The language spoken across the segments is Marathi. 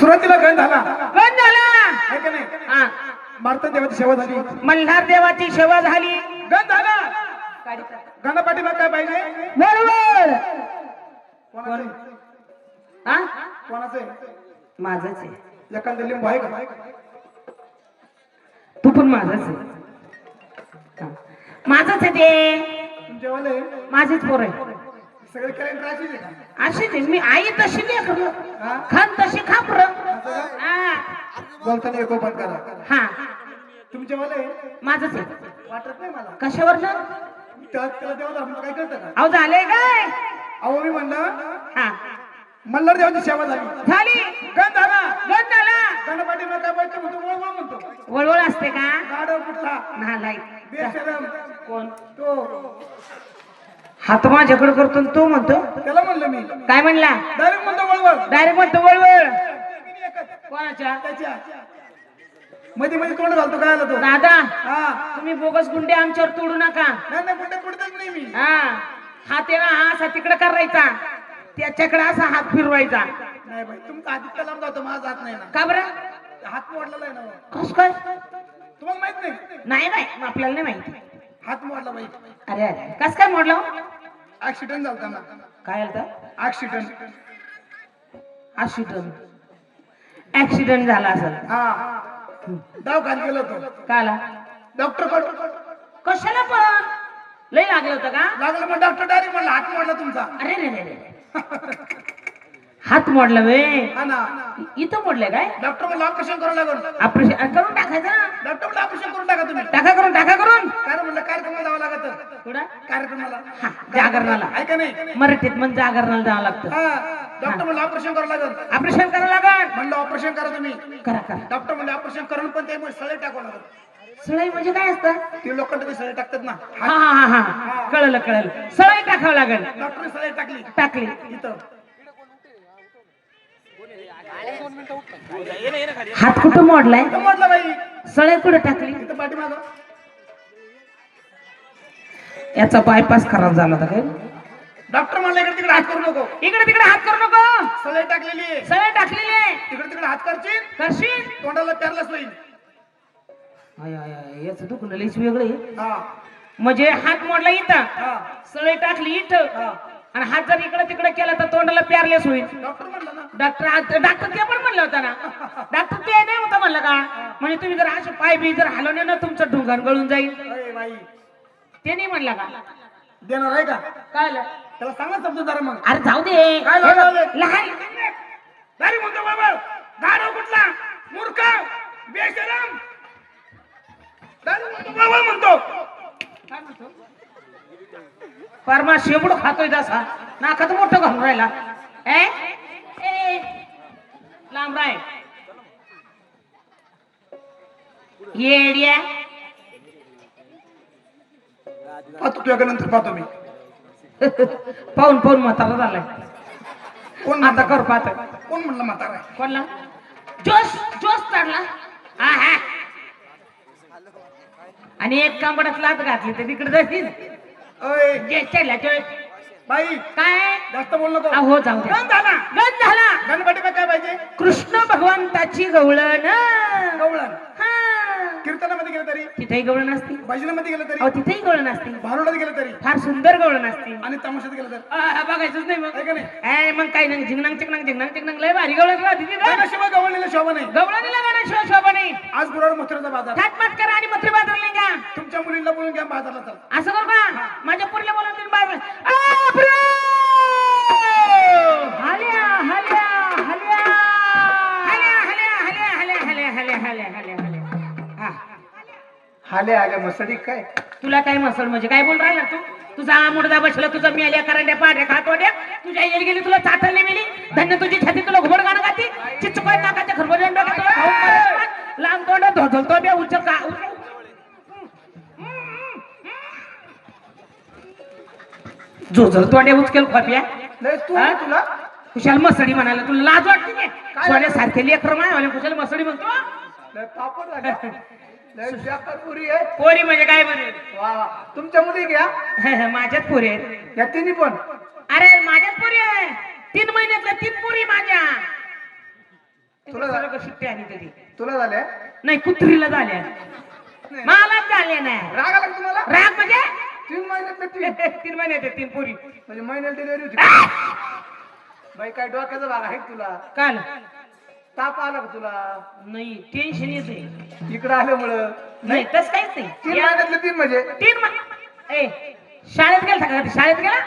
सुरुवातीला गण झाला आहे का नाही? हा मार्तंड देवाची सेवा झाली, मल्हार देवाची सेवा झाली. गण झाला. गणपाठी मग काय पाहिजे? बरोबर. कोणाचं? हा कोणाचं आहे? माझंच आहे. एखादं लिंबू आहे का? तू पण माझंच आहे. हा. माझंच आहे ते. तुमच्यावाले माझीच पोर आहे. सगळे कॅलेंडर अशीच आहे का? अशीच आहे. मी आई तशी लेकर हा? खान तशी खापर. बोलताना एको बंद करा. हा तुमच्यावाले माझंच आहे. वाटत नाही मला. कशावर ना त्याला देवा धर्माला काय कळतं का? अहो झालंय काय? अहो मी म्हणलं हा मल्हार देवाची सेवा झाली, झाली. गण झाला. गण झाला. गणपाठी मग काय पाहिजे म्हणतो? वळवळ म्हणतो. वळवळ असते का? गाडव कुठला? नालाय. बेशरम. कोण? तो हात माझ्याकडे करतो आणि तो म्हणतो. त्याला म्हणलं मी काय म्हणला? डायरेक्ट म्हणतो वळवळ. डायरेक्ट म्हणतो वळवळ. कोणाच्या? त्याच्या मध्ये मध्ये तोंड घालतो काय आला तो? दादा हा तुम्ही बोगस गुंडे आमच्यावर तोडू नका. नाही नाही कुठे कुठेच नाही मी. हा हात आहे ना हा असा तिकडे करायचा, त्याच्याकडे असा हात फिरवायचा. नाही बाई तुमचा हात इतका लांब जातो, माझा हात नाही ना. का बरं? हात मोडलेला आहे ना. कस काय? तुम्हाला माहित नाही? नाही नाही आपल्याला नाही माहिती. हात मोडला बाई. अरे अरे कस काय मोडलं? ऍक्सिडेंट झाला त्यांना. काय आलं? ऍक्सिडेंट. ऍक्सिडेंट झाला असेल. हा दवाखान्यात गेलो होतो. काला डॉक्टर कडे कशाला पण लय लागलं होतं का? लागलं मग डॉक्टर डायरेक्ट म्हणला हात मोडला तुमचा. अरे रे रे रे हात मोडला वे. हा ना. इथं मोडले काय? डॉक्टर म्हणलं ऑपरेशन करावं लागलं. ऑपरेशन करून टाकायचं ना. डॉक्टर म्हणलं ऑपरेशन करून टाका तुम्ही. टाका करून काय म्हणलं कार्यक्रमाला जावं लागत. कुठं? कार्यक्रमाला हा, जागरणाला. ऐका नाही. मराठीत मग जागरणाला जावं लागतं. हा डॉक्टर म्हणलं ऑपरेशन करावं लागत. ऑपरेशन करावं लागल. म्हणलं ऑपरेशन करा तुम्ही. करा. डॉक्टर म्हणलं ऑपरेशन करून पण ते सळे टाकावं लागत. सळई म्हणजे काय असतं? ते लोखंड सळे टाकतात ना. हा हा हा हा कळलं सळई टाकावं लागेल. डॉक्टर सळे टाकली. टाकली. इथं हात कुठं मोडलाय? इथं मोडला बाई. सळई कुठं टाकली? इथं पाठीमागं. याचा बायपास खराब झाला होता काय? डॉक्टर म्हणलं इकडे तिकडे हात करू नको. इकडे तिकडे हात करू नको. सळे टाकलेली आहे. सळई टाकलेली आहे. इकडे तिकडे हात करशील करशील. तोंडाला पॅरलाच होईल. याच दुखणं लईच वेगळं आहे. हा म्हणजे हात मोडला इथं, हा सळई टाकली इथं, हा. आणि हात जर इकडे तिकडे केला तर तोंडाला प्यारलेस होईल. डॉक्टर म्हणलं ना. डॉक्टर ते पण म्हणलं होतं ना. डॉक्टर ते नाही होतं म्हणलं का? म्हणजे तुम्ही जर असे पाय बी जर हलवले ना तुमचं ढुंगाण गळून जाईल. अरे बाई ते नाही म्हणलं का? देणार आहे का? काय त्याला सांगा समजून जरा मग. अरे जाऊ दे. काय लावलंय? लहान दारी म्हणतो बाबा गाडव कुठला मूर्ख बेशरम. दारी म्हणतो बाबा म्हणतो. काय म्हणतो? परमा शेबूड खातोय तसा नाकात मोठं घालून राहिला. लांब राय येड्या. पाहतो तुझ्याकडे नंतर पाहतो मी. पाहून म्हातारा झालाय. कोण आता कर पाहत. कोण म्हणलं म्हातारा आहे? कोणला? जोश चढला. हा हा आणि एक कांबडात लात घातली तर तिकडे जातील. अय बाई काय जास्त बोल नको. हो जाऊ दे. गण झाला. गणपती काय पाहिजे? कृष्ण भगवंताची गवळण. गवळण. हा कीर्तनामध्ये गेलं तरी, तिथेही गवळण असते. भजनामध्ये गेलं तरी, अहो तिथेही गवळण असते. भारुडात गेलं तरी, फार सुंदर गवळण असते. आणि तमाशात गेलं तर बघायचंच नाही मग. आहे का नाही? मग काय नाही. झिंगणांग लय भारी गवळण राहते ती. गणाशिवाय गवळणीला शोभा नाही. गवळणीला गाणं शोभा नाही. आज गुरुवार मथुरेचा बाजार. थाटमाट करा आणि मथुरे बाजारला घ्या. तुमच्या मुलींना बोलून घ्या बाजारला चला. असं करू का? माझ्या पुरीला बोलून तुम्ही बाजार. हल्या हल्या हल्या हल्या हल्या हल्या हल्या हल्या हल्या हल्या हल्या हल्या. हाले आल्या मसडी काय? तुला काय मसल म्हणजे काय बोल राहिला तू? तुझा मुडदा बसला, तुझा मेल्या करंड्या पाड्या खातोड्या, तुझ्या येल गेली तुला चाटलने मिली. धन्य तुझी छाती तुला घुबड गाणं गाती. चिचपाय नाकाच्या खरबड्या लांब तोंड धोधलतो बे उच्च का जोजल तोंड्या उचकेल खोप्या. तुला कुशाल मसडी म्हणाला. तुला लाज वाटते काय? सोन्यासारखे लेकर माय कुशाल मसडी म्हणतो. पोरी म्हणजे काय म्हणे? तुमच्या मुली घ्या. माझ्याच पोरी आहेत. या तिन्ही पण. अरे माझ्याच पोरी आहे. 3 महिन्यातल्या 3 पोरी माझ्या. शिट्ट्या आणि तरी तुला झाल्या नाही कुत्रीला झाल्या मला झाले नाही राग आला का तुम्हाला राग म्हणजे 3 महिन्यात 3 3 महिन्यात 3 पोरी म्हणजे महिन्याला डिलिव्हरी होती बाई काय डोक्याचा भाग आहे का तुला काल ताप आला का तुला नाही टेन्शन येते इकडं आल्यामुळं नाही तस काहीच नाही 3 महिन्यातले 3 म्हणजे 3 महिने शाळेत गेला का शाळेत गेला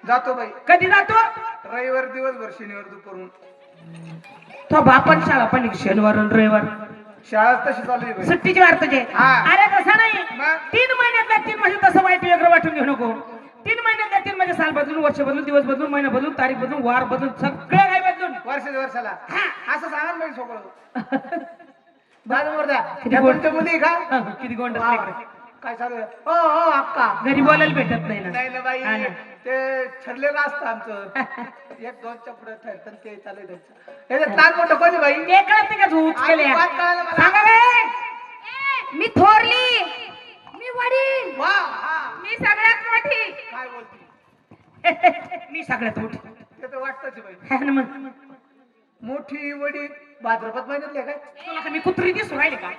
जातो बाई कधी जातो रविवार दिवसभर शनिवार दुपारून तो बापन शाळा पण शनिवार आणि रविवार शाळा तशी चालू आहे बाई. सुट्टीची वार तुझे हा. अरे तसं नाही मग? 3 महिन्यातल्या 3 म्हणजे तसं वाईट वेगळं वाटून घेऊ नको 3 महिन्यातल्या 3 म्हणजे साल बदलून वर्ष बदलून दिवस बदलून महिना बदलून तारीख बदलून वार बदलून सगळं काही बदलून वर्षाला असं सांगा ना बाई सगळं दादा द्या किती गोड. तुमच्या मुली का किती गोंड वा, वा. काय चालू आहे? हो हो अक्का घरी बोलायला भेटत नाही नाही ना बाई हा ना. ते ठरलेलं असतं आमचं एक दोनच्या पुढे ठरतं ते चालू द्यायचं याच्यात लहान मोठं कोणी बाई ते कळत नाही का तू उचकल्या अजिबात कळालं मला. सांगा रे मी थोरली मी वडील वा हा मी सगळ्यात मोठी काय बोलते मी सगळ्यात मोठी ते तर वाटतच बाई है ना मग मोठी वडी भाद्रपद महिन्यातले काय तुला का मी कुत्री दिसू राहिले का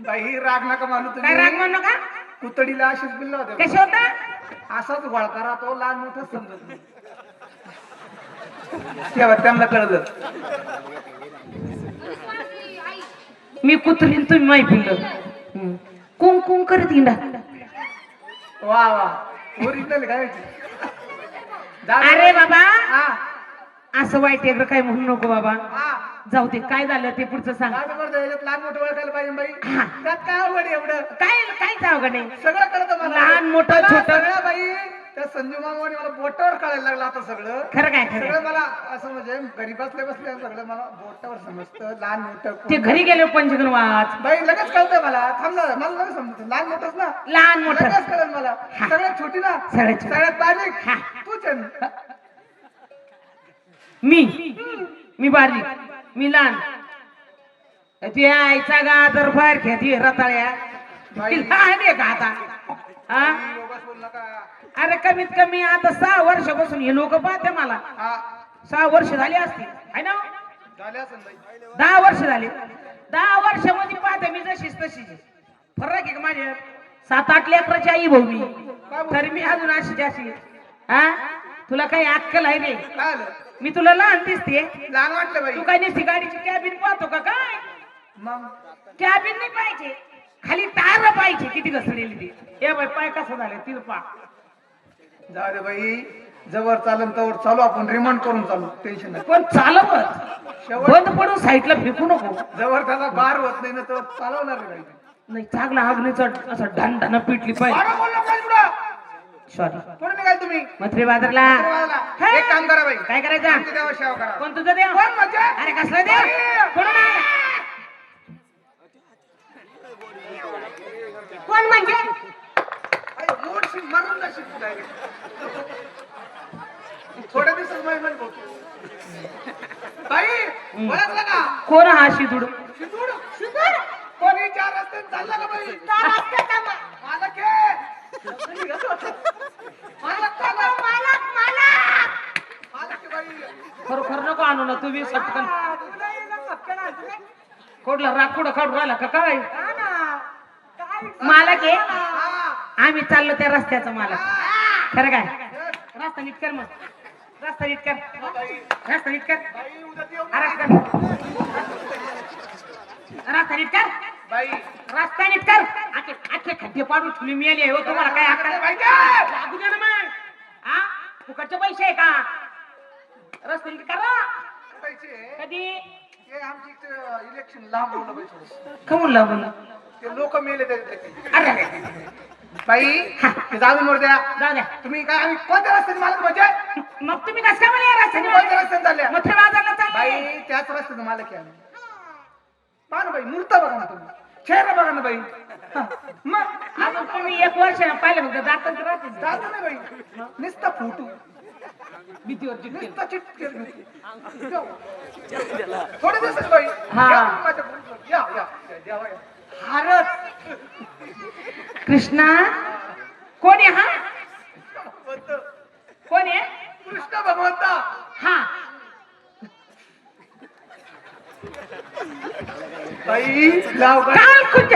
बाई राग नका मानू काय राग तुम्ही म्हणू नका कुतडीला अशीच बिल्ला होते कसे होता असाच घोळकारा तो लहान मोठाच समजत नाही तेव्हा त्यांना कळलं मी कुत्रीन तुम्ही माही पिल्लं कुंग कुंग करत इंडा वा वा ओरिजिनल काय माहिती? अरे बाबा हा असं वाईट वेगळं काय म्हणू नको बाबा हा जाऊ दे काय झालं ते पुढचं सांग काय करतो याच्यात लहान मोठं ओळखायला पाहिजे बाई हा. त्यात काय अवघड आहे एवढं काय काहीच अवघड नाही सगळं कळतं मला लहान, मोठं, मला छोटं. सगळं बाई त्या संजू मामाने मला बोटावर कळायला लागलं आता सगळं खरं काय खरं सगळं मला असं म्हणजे घरी बसल्या बसल्या सगळं मला बोटावर समजतं लहान मोठं ते घरी गेले पंचगण वाच बाई लगेच कळतंय मला थांबलं मला लगेच समजतं लहान मोठंच ना लहान मोठं लगेच कळेल मला सगळ्यात छोटी ना सगळ्यात छोटी. सगळ्यात बारीक हा. तूच आहे ना. मी बारीक मी लहान ती आईचा गाजर फार खेळती रताळ्या बाई. ती लहान आहे का आता हा? बोगस बोलू नका. अरे कमीत कमी आता 6 वर्षापासून हे लोक पाहते मला हा 6 वर्ष झाली असतील है ना झाले असेल बाई 10 वर्ष झाले 10 वर्षामध्ये पाहते मी जशीच तशी फरक आहे का माझ्या 7-8 लेकराची आई भाऊ मी तरी मी अजून अशी अशी हा तुला काही अक्कल आहे रे काय आलं मी तुला लहान दिसते लहान वाटलं बाई तू काय नसती गाडीची कॅबिन पाहतो का काय मग कॅबिन नाही पाहिजे खाली टायर पाहिजे किती घसरलेली ती हे बाई पाय कसं झालं तिरपा जाऊ दे बाई जवळ चालन तवर चालू आपण रिमांड करून चालू टेन्शन नाही पण चालवत शेवट बंद पडून साईडला फेकू नको जवळ त्याला बार होत नाही ना तर चालवणार नाही बाई नाही चांगला आगणीचा असं ढान पिटली पाहिजे बारा बोलला पाहिजे पुढं. सॉरी पुढे निघाल तुम्ही मथुरे बाजारला धन्यवादाला. एक काम करा बाई काय करायचं आमच्या देवा सेवा करा कोण तुझं देव कोण म्हणजे अरे कसला देव कोण कोण म्हणजे अरे, मूडशी मरून जाशील तू direct. थोड्या दिवसात महिमान बोलतो बाई ओळखलं का कोण हा शिदूड शिंदूड शिंदूड कोणी 4 रस्त्याने चालला का बाई 4 रस्त्याचा मालक आहे मालक मालक मालक मालक बाई खरोखर नको आणू ना तुम्ही सटकन कोडला राखोड काढून राहिला का काय मालक आहे आम्ही चाललो त्या रस्त्याचा मालक खरं काय रस्ता नीट कर मग रस्ता नीट कर रस्ता नीट कर बाई उद्या देऊ रस्ता नीट कर बाई रस्ता नीट कर आखे खड्डे पाडून ठेवली मिळाली हो तुम्हाला काय आकडा बाई काय? लागू दे ना मग हा फुकटचे पैसे आहे का रस्ता नीट करा पैसे कधी हे आमची इलेक्शन लांब बोललं बाई थोडं कमून लागून ते लोक मेले त्याचे अरे बाई ते जाऊन मोर द्या जाऊ द्या तुम्ही काय आम्ही कोणत्या रस्त्याने मालक म्हणजे मग तुम्ही कसं काय मला या तुम्ही कोणत्या रस्त्याने रस्त्याने चालल्या मथुरे बाजारला चालले बाई त्याच रस्त्याने मालक आहे आम्ही पहा ना बाई मूर्त बघा ना तुम्ही चेहरा बघा ना बाई हा, मग अजून तुम्ही 1 वर्ष पाहिलं फक्त दातच राहते जात नाही बाई नुसता फोटो भीतीवर चिटकेल नुसता चिटकेल थोडे दिवसच बाई हा. या माझ्या- या या देवा या. हारच कृष्णा कोण आहे हा भगवंत, कोण आहे कृष्ण भगवंता हा बाई लाव बाई. काल कुठे